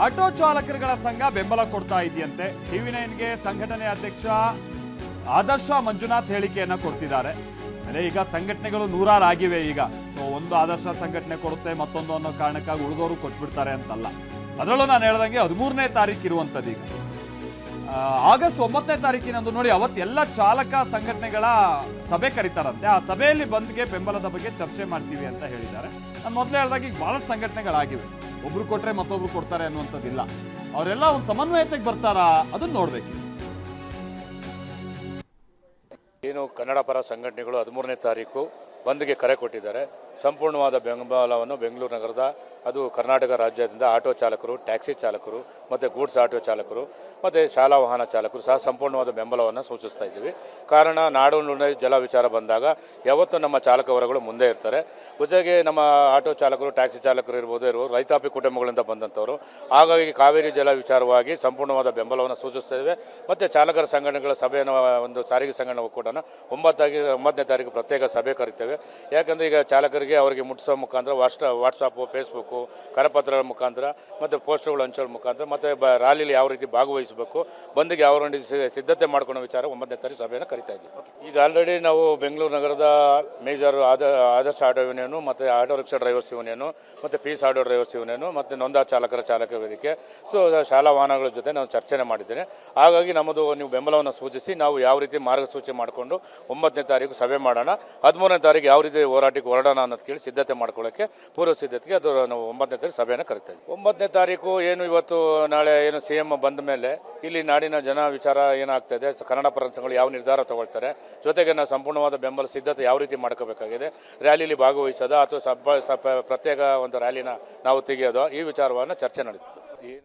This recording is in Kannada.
ಆಟೋ ಚಾಲಕರುಗಳ ಸಂಘ ಬೆಂಬಲ ಕೊಡ್ತಾ ಇದೆಯಂತೆ. TV9ಗೆ ಸಂಘಟನೆ ಅಧ್ಯಕ್ಷ ಆದರ್ಶ ಮಂಜುನಾಥ್ ಹೇಳಿಕೆಯನ್ನ ಕೊಡ್ತಿದ್ದಾರೆ. ಅಂದ್ರೆ ಈಗ ಸಂಘಟನೆಗಳು ನೂರಾರು ಆಗಿವೆ ಈಗ. ಸೊ ಒಂದು ಆದರ್ಶ ಸಂಘಟನೆ ಕೊಡುತ್ತೆ, ಮತ್ತೊಂದು ಅನ್ನೋ ಕಾರಣಕ್ಕಾಗಿ ಉಳಿದವರು ಕೊಟ್ಬಿಡ್ತಾರೆ ಅಂತಲ್ಲ. ಅದರಲ್ಲೂ ನಾನು ಹೇಳ್ದಂಗೆ 13ನೇ ತಾರೀಕು ಇರುವಂಥದ್ದು. ಈಗ ಆಗಸ್ಟ್ 9ನೇ ತಾರೀಕಿನಂದು ನೋಡಿ, ಅವತ್ತು ಎಲ್ಲ ಚಾಲಕ ಸಂಘಟನೆಗಳ ಸಭೆ ಕರೀತಾರಂತೆ. ಆ ಸಭೆಯಲ್ಲಿ ಬಂದ್ಗೆ ಬೆಂಬಲದ ಬಗ್ಗೆ ಚರ್ಚೆ ಮಾಡ್ತೀವಿ ಅಂತ ಹೇಳಿದ್ದಾರೆ. ನಾನು ಮೊದಲೇ ಹೇಳಿದಾಗ ಈಗ ಬಹಳಷ್ಟು ಸಂಘಟನೆಗಳಾಗಿವೆ. ಒಬ್ರು ಕೊಟ್ರೆ ಮತ್ತೊಬ್ರು ಕೊಡ್ತಾರೆ ಅನ್ನುವಂಥದ್ದಿಲ್ಲ. ಅವರೆಲ್ಲ ಒಂದು ಸಮನ್ವಯತೆಗೆ ಬರ್ತಾರಾ ಅದನ್ನ ನೋಡ್ಬೇಕು. ಏನು ಕನ್ನಡ ಪರ ಸಂಘಟನೆಗಳು 13ನೇ ತಾರೀಕು ಬಂದ್ಗೆ ಕರೆ ಕೊಟ್ಟಿದ್ದಾರೆ. ಸಂಪೂರ್ಣವಾದ ಬೆಂಬಲವನ್ನು ಬೆಂಗಳೂರು ನಗರದ, ಅದು ಕರ್ನಾಟಕ ರಾಜ್ಯದಿಂದ ಆಟೋ ಚಾಲಕರು, ಟ್ಯಾಕ್ಸಿ ಚಾಲಕರು ಮತ್ತು ಗೂಡ್ಸ್ ಆಟೋ ಚಾಲಕರು ಮತ್ತು ಶಾಲಾ ವಾಹನ ಚಾಲಕರು ಸಹ ಸಂಪೂರ್ಣವಾದ ಬೆಂಬಲವನ್ನು ಸೂಚಿಸ್ತಾ ಇದ್ದೀವಿ. ಕಾರಣ ನಾಡು ನುಡಿ ಜಲ ವಿಚಾರ ಬಂದಾಗ ಯಾವತ್ತೂ ನಮ್ಮ ಚಾಲಕ ವರ್ಗಗಳು ಮುಂದೆ ಇರ್ತಾರೆ. ಜೊತೆಗೆ ನಮ್ಮ ಆಟೋ ಚಾಲಕರು, ಟ್ಯಾಕ್ಸಿ ಚಾಲಕರು ಇರ್ಬೋದು ರೈತಾಪಿ ಕುಟುಂಬಗಳಿಂದ ಬಂದಂಥವರು. ಹಾಗಾಗಿ ಕಾವೇರಿ ಜಲ ವಿಚಾರವಾಗಿ ಸಂಪೂರ್ಣವಾದ ಬೆಂಬಲವನ್ನು ಸೂಚಿಸ್ತಾ ಇದ್ದೇವೆ. ಮತ್ತು ಚಾಲಕರ ಸಂಘಟನೆಗಳ ಸಭೆಯನ್ನು, ಒಂದು ಸಾರಿಗೆ ಸಂಘಟನೆ ಒಕ್ಕೂಟನ 9ನೇ ತಾರೀಕು ಪ್ರತ್ಯೇಕ ಸಭೆ ಕರಿತೇವೆ. ಯಾಕಂದರೆ ಈಗ ಚಾಲಕರಿಗೆ ಅವರಿಗೆ ಮುಟ್ಟಿಸೋ ಮುಖಾಂತರ ವಾಟ್ಸಪ್ಪು, ಫೇಸ್ಬುಕ್ಕು, ಕರಪತ್ರಗಳ ಮುಖಾಂತರ ಮತ್ತು ಪೋಸ್ಟರ್ಗಳು ಹಂಚೋಳ ಮುಖಾಂತರ ಮತ್ತು ರ್ಯಾಲಿಯಲ್ಲಿ ಯಾವ ರೀತಿ ಭಾಗವಹಿಸಬೇಕು, ಬಂದ್ಗೆ ಯಾವ ರೀತಿ ಸಿದ್ಧತೆ ಮಾಡ್ಕೊಳ್ಳೋ ವಿಚಾರ 9ನೇ ತಾರೀಕು ಸಭೆಯನ್ನು ಕರಿತಾ ಇದ್ದೀವಿ. ಈಗ ಆಲ್ರೆಡಿ ನಾವು ಬೆಂಗಳೂರು ನಗರದ ಮೇಜರ್ ಆದರ್ಶ ಆಟೋ ಯೂನಿಯನು ಮತ್ತು ಆಟೋ ರಿಕ್ಷಾ ಡ್ರೈವರ್ಸ್ ಯೂನಿಯನು ಮತ್ತು ಪೀಸ್ ಆಟೋ ಡ್ರೈವರ್ಸ್ ಯೂನಿಯನು ಮತ್ತು ನೊಂದ ಚಾಲಕ ವೇದಿಕೆ, ಸೊ ಶಾಲಾ ವಾಹನಗಳ ಜೊತೆ ನಾವು ಚರ್ಚೆನೆ ಮಾಡಿದ್ದೇನೆ. ಹಾಗಾಗಿ ನಮ್ಮದು ನೀವು ಬೆಂಬಲವನ್ನು ಸೂಚಿಸಿ ನಾವು ಯಾವ ರೀತಿ ಮಾರ್ಗಸೂಚಿ ಮಾಡಿಕೊಂಡು 9ನೇ ತಾರೀಕು ಸಭೆ ಮಾಡೋಣ. 13ನೇ ತಾರೀಕು ಯಾವ ರೀತಿ ಹೋರಾಟಕ್ಕೆ ಹೊರಡೋಣ ಅನ್ನೋದು ಕೇಳಿ ಸಿದ್ಧತೆ ಮಾಡ್ಕೊಳ್ಳೋಕ್ಕೆ ಪೂರ್ವ ಸಿದ್ಧತೆಗೆ ಅದು ನಾವು 9ನೇ ತಾರೀಕು ಸಭೆಯನ್ನು ಕರಿತಾ ಇದ್ದೀವಿ. 9ನೇ ತಾರೀಕು ಏನು ಇವತ್ತು ನಾಳೆ ಏನು CM ಬಂದ ಮೇಲೆ ಇಲ್ಲಿ ನಾಡಿನ ಜನ ವಿಚಾರ ಏನಾಗ್ತದೆ, ಕನ್ನಡ ಪರ ಸಂಘಗಳು ಯಾವ ನಿರ್ಧಾರ ತಗೊಳ್ತಾರೆ, ಜೊತೆಗೆ ನಾವು ಸಂಪೂರ್ಣವಾದ ಬೆಂಬಲ ಸಿದ್ಧತೆ ಯಾವ ರೀತಿ ಮಾಡ್ಕೋಬೇಕಾಗಿದೆ, ರ್ಯಾಲಿಯಲ್ಲಿ ಭಾಗವಹಿಸೋದ ಅಥವಾ ಪ್ರತ್ಯೇಕ ಒಂದು ರ್ಯಾಲಿನ ನಾವು ತೆಗೆಯೋದು, ಈ ವಿಚಾರವನ್ನು ಚರ್ಚೆ ನಡೀತದೆ.